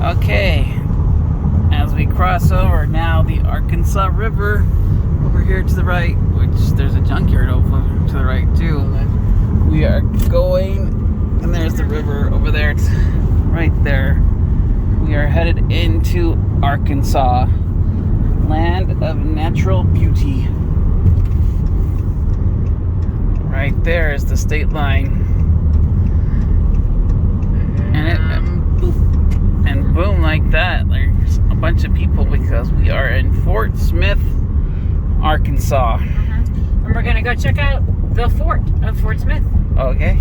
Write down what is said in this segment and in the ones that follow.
Okay, as we cross over now the Arkansas River over here to the right, which there's a junkyard over to the right too. We are going, and there's the river over there. It's right there. We are headed into Arkansas, land of natural beauty. Right there is the state line. And boom, like that, there's a bunch of people because we are in Fort Smith, Arkansas. And we're gonna go check out the fort of Fort Smith. Okay.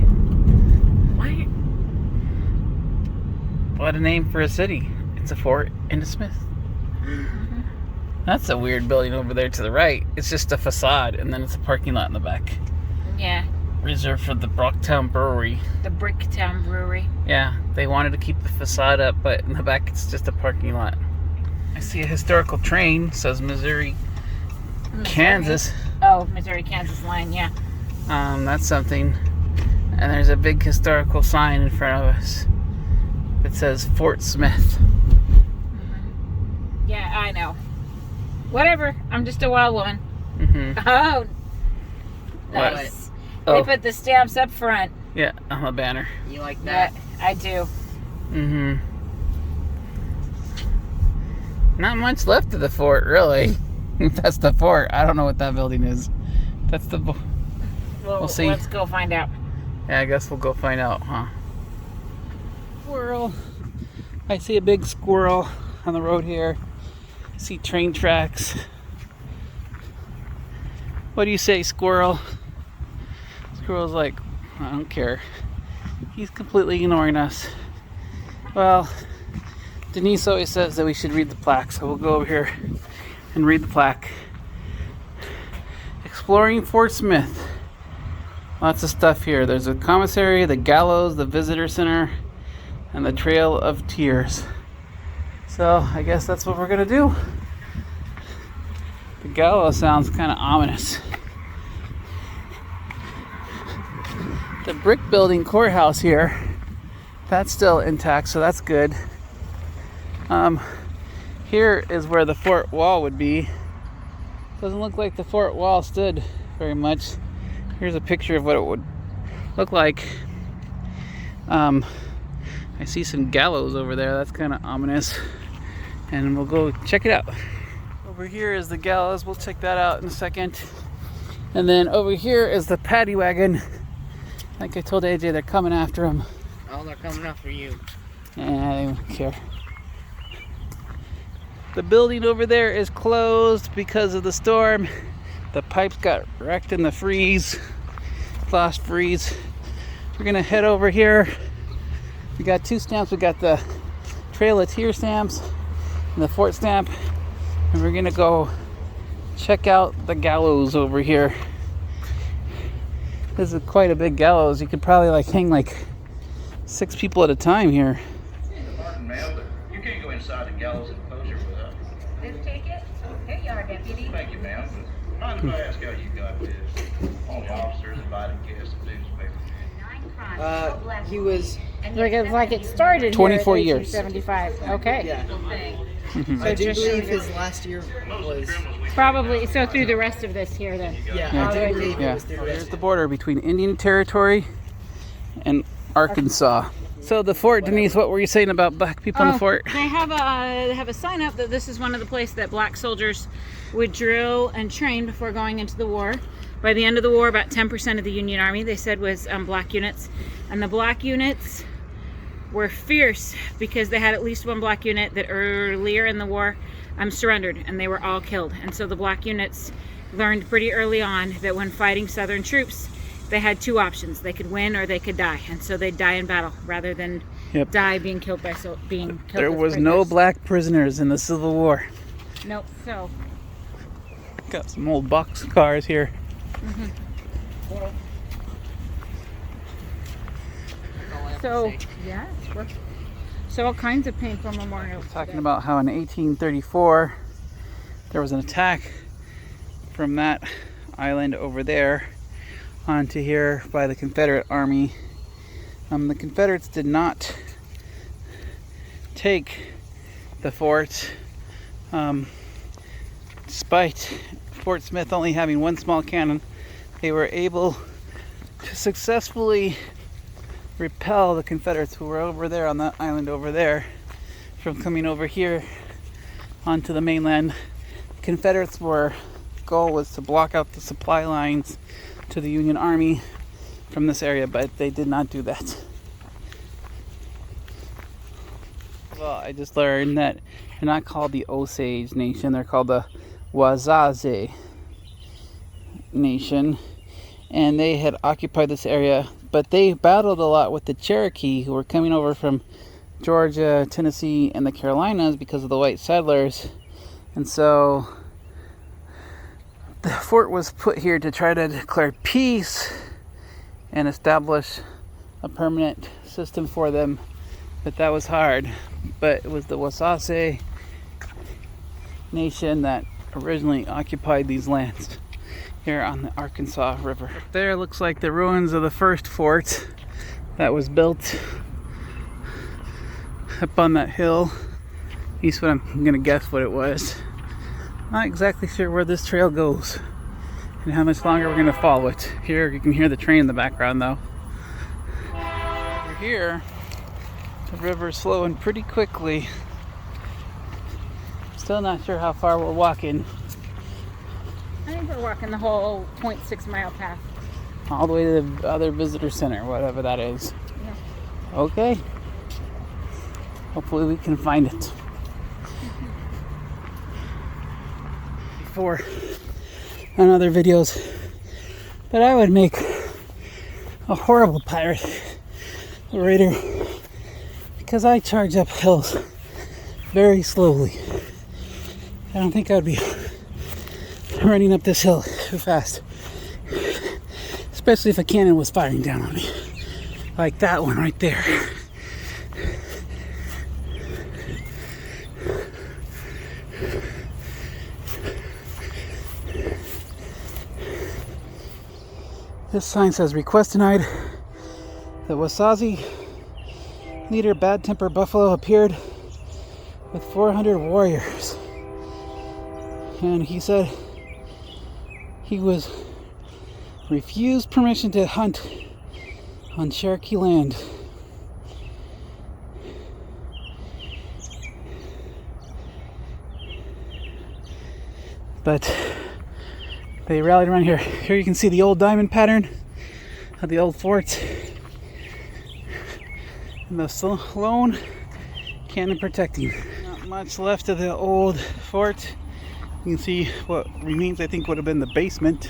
What? What a name for a city. It's a fort in a Smith. That's a weird building over there to the right. It's just a facade, and then it's a parking lot in the back. Yeah. Reserved for the Brocktown Brewery. The Bricktown Brewery. Yeah, they wanted to keep the facade up, but in the back it's just a parking lot. I see a historical train, says Missouri, Kansas. Oh, Missouri, Kansas line, yeah. That's something. And there's a big historical sign in front of us that says Fort Smith. Yeah, I know. Whatever, I'm just a wild woman. Oh, nice. Oh. They put the stamps up front. Yeah, on the banner. You like that? Yeah, I do. Not much left of the fort, really. That's the fort. I don't know what that building is. That's the... We'll see. Let's go find out. Yeah, I guess we'll go find out, huh? Squirrel. I see a big squirrel on the road here. I see train tracks. What do you say, squirrel? Squirrel's like, I don't care. He's completely ignoring us. Well, Denise always says that we should read the plaque, so we'll go over here and read the plaque. Exploring Fort Smith. Lots of stuff here. There's a commissary, the Gallows, the visitor center, and the Trail of Tears. So I guess that's what we're gonna do. The Gallows sounds kind of ominous. The brick building courthouse here, that's still intact, so that's good. Here is where the fort wall would be. Doesn't look like the fort wall stood very much. Here's a picture of what it would look like. I see some gallows over there. That's kind of ominous. And we'll go check it out. Over here is the gallows. We'll check that out in a second. And then over here is the paddy wagon. Like I told AJ, they're coming after him. Oh, they're coming after you. Yeah, they don't care. The building over there is closed because of the storm. The pipes got wrecked in the freeze. Flash freeze. We're gonna head over here. We got two stamps. We got the Trail of Tears stamps and the fort stamp. And we're gonna go check out the gallows over here. This is quite a big gallows. You could probably hang 6 people at a time here. Pardon, ma'am, but you can't go inside the gallows enclosure without. Let's take it. Here you are, deputy. Thank you, ma'am. But mind if I ask how you got this? All the officers invited guests and newspapers. He was. Like it started 24 here in years. 1875. Okay. Yeah. Mm-hmm. I do just believe showed his last year was. Probably so through the rest of this here then. Yeah, I do believe it Yeah, was through the there's rest. the border between Indian Territory and Arkansas. So the fort, Denise, what were you saying about black people in the fort? They have a sign up that this is one of the places that black soldiers would drill and train before going into the war. By the end of the war, about 10% of the Union Army, they said, was black units. And the black units were fierce because they had at least one black unit that earlier in the war surrendered, and they were all killed. And so the black units learned pretty early on that when fighting Southern troops, they had two options. They could win or they could die. And so they'd die in battle rather than die being killed by being killed. There was no black prisoners in the Civil War. Nope. So Got some old box cars here. So yeah, so all kinds of painful memorials. Talking about how in 1834 there was an attack from that island over there onto here by the Confederate Army. The Confederates did not take the fort. Despite Fort Smith only having one small cannon, they were able to successfully repel the Confederates who were over there on that island over there from coming over here onto the mainland. The Confederates' goal was to block out the supply lines to the Union Army from this area, but they did not do that. Well, I just learned that they're not called the Osage Nation, they're called the Wesy Nation, and they had occupied this area, but they battled a lot with the Cherokee who were coming over from Georgia, Tennessee, and the Carolinas because of the white settlers. And so the fort was put here to try to declare peace and establish a permanent system for them, but that was hard. But it was the Wesy Nation that originally occupied these lands here on the Arkansas River. Up there looks like the ruins of the first fort that was built up on that hill. At least what I'm gonna guess what it was. Not exactly sure where this trail goes and how much longer we're gonna follow it. Here you can hear the train in the background though. Over here, the river's flowing pretty quickly. Still not sure how far we're walking. I think we're walking the whole 0.6 mile path. All the way to the other visitor center, whatever that is. Yeah. Okay. Hopefully we can find it. Before on other videos that I would make a horrible pirate raider because I charge up hills very slowly. I don't think I'd be running up this hill too fast, especially if a cannon was firing down on me like that one right there. This sign says request denied. The Wesy leader Bad Temper Buffalo appeared with 400 warriors, and he said he was refused permission to hunt on Cherokee land. But they rallied around here. Here you can see the old diamond pattern of the old fort and the lone cannon protecting. Not much left of the old fort. You can see what remains, I think, would have been the basement.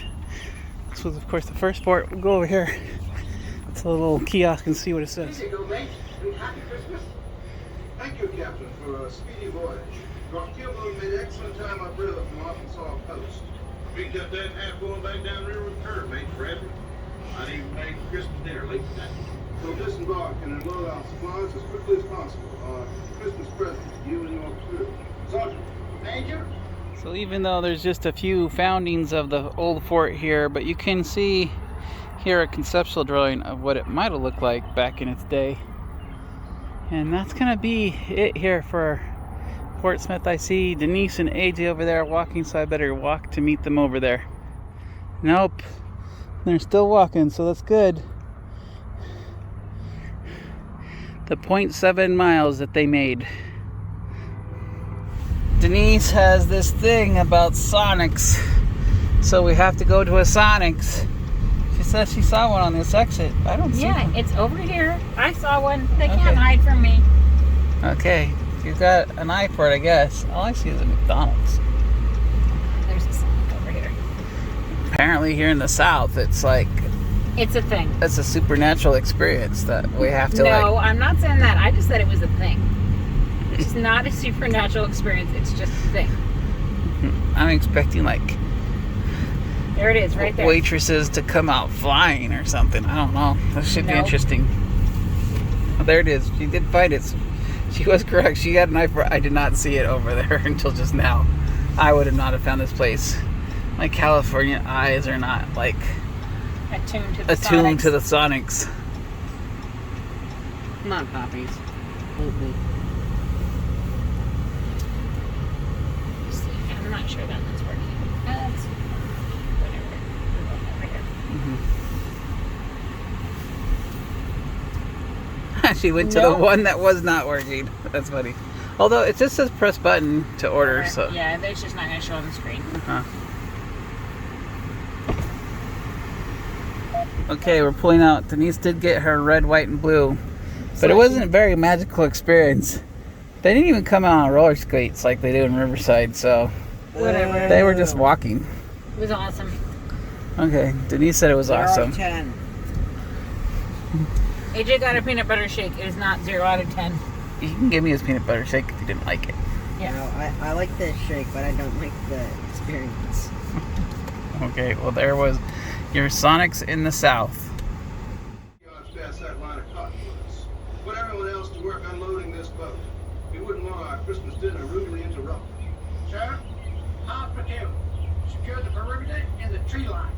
This was, of course, the first fort. We'll go over here to the little kiosk and see what it says. Here you go, mate. Happy Christmas. Thank you, Captain, for a speedy voyage. Your keelboat made excellent time upriver from Arkansas coast. We got that half going back down the river with curve, mate, Bradley. I didn't even make Christmas dinner late tonight. So disembark and unload our supplies as quickly as possible. Our Christmas present to you and your crew. Sergeant, Major. So even though there's just a few foundings of the old fort here, but you can see here a conceptual drawing of what it might have looked like back in its day. And that's gonna be it here for Fort Smith. I see Denise and AJ over there walking, so I better walk to meet them over there. Nope, they're still walking, so that's good. The 0.7 miles that they made. Denise has this thing about Sonics, so we have to go to a Sonics. She says she saw one on this exit. I don't see one. Yeah, it's over here. I saw one. They can't hide from me. Okay, you've got an eye for it, I guess. All I see is a McDonald's. There's a Sonic over here. Apparently here in the South, it's like, It's a thing. it's a supernatural experience that we have to No, I'm not saying that. I just said it was a thing. It's not a supernatural experience. It's just a thing. I'm expecting like There it is, right there. waitresses to come out flying or something. I don't know. That should be Nope. interesting. Oh, there it is. She did find it. She was correct. She had an eye for it. I did not see it over there until just now. I would have not have found this place. My California eyes are not like Attuned to the attuned Sonics. to the Sonics. Come on, poppies. she went to the one that was not working. That's funny. Although it just says press button to order, so. Yeah, it's just not going to show on the screen. Okay, we're pulling out. Denise did get her red, white, and blue, but it wasn't a very magical experience. They didn't even come out on roller skates like they do in Riverside, so Whatever. they were just walking. It was awesome. Okay, Denise said it was 0 out awesome. of 10. AJ got a peanut butter shake. It is not 0 out of 10. You can give me his peanut butter shake if you didn't like it. Yeah. No, I like the shake, but I don't like the experience. Okay, well there was your Sonics in the South. Yards past that line of cottonwoods. Put everyone else to work unloading this boat. We wouldn't want our Christmas dinner rudely interrupted. Sir, hot potato. Secure the perimeter and the tree line.